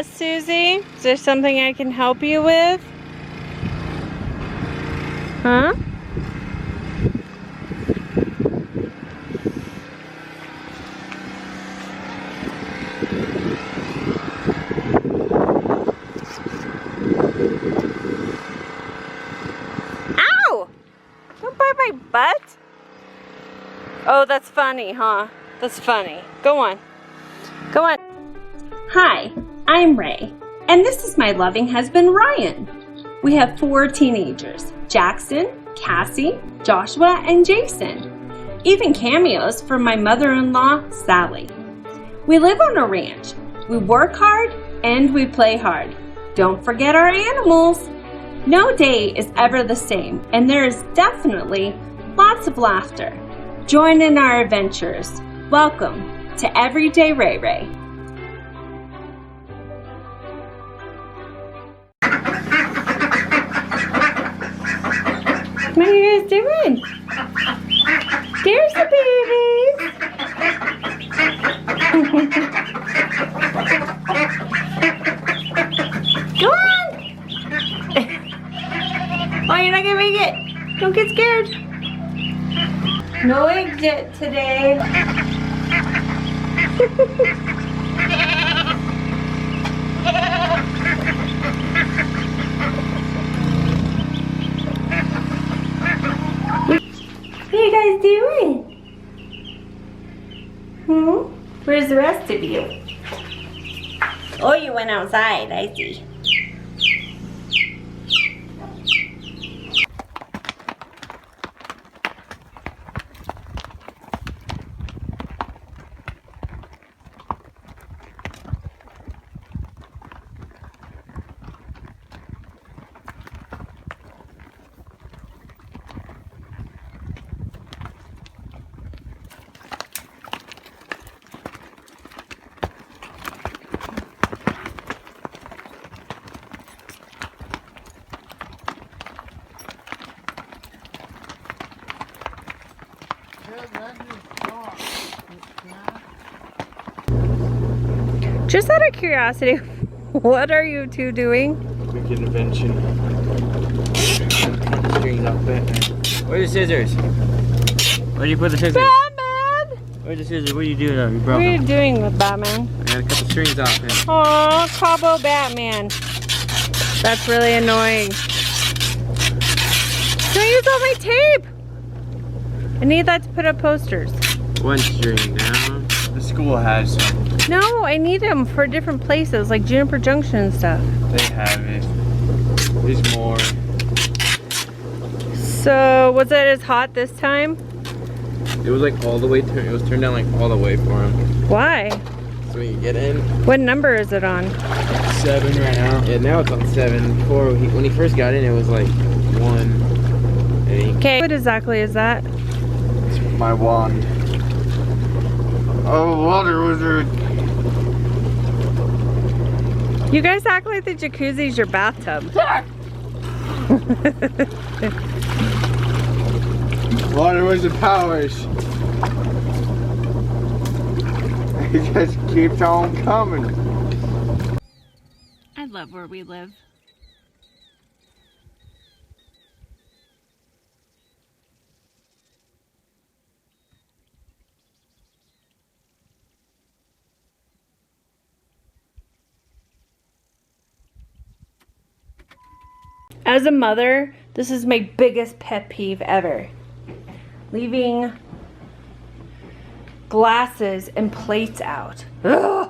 Susie, is there something I can help you with? Huh? Ow! Don't bite my butt. Oh, that's funny, huh? That's funny. Go on. Go on. Hi, I'm Ray, and this is my loving husband, Ryan. We have 4 teenagers, Jackson, Cassie, Joshua, and Jason. Even cameos from my mother-in-law, Sally. We live on a ranch. We work hard and we play hard. Don't forget our animals. No day is ever the same, and there is definitely lots of laughter. Join in our adventures. Welcome to Everyday RAE RAE. What are you guys doing? There's the babies. Go on. Oh, you're not gonna make it. Don't get scared. No exit today. What are you guys doing? Where's the rest of you? Oh, you went outside, I see. Just out of curiosity, what are you two doing? Wicked invention. String up Batman. Where's the scissors? Where'd you put the scissors? Batman! Where's the scissors? What are you doing now? You What broke are you them. doing with Batman? I gotta cut the strings off him. Aw, Cabo Batman. That's really annoying. Don't use all my tape! I need that to put up posters. One string down. The school has some. No, I need them for different places, like Juniper Junction and stuff. They have it. There's more. So, was it as hot this time? It was like all the way it was turned down like all the way for him. Why? So when you get in. What number is it on? 7 right now. Yeah, now it's on 7. Before when he first got in, it was like 1. Okay, what exactly is that? It's my wand. Oh, water wizard. You guys act like the jacuzzi's your bathtub. Water wizard powers. It just keeps on coming. I love where we live. As a mother, this is my biggest pet peeve ever. Leaving glasses and plates out. Ugh.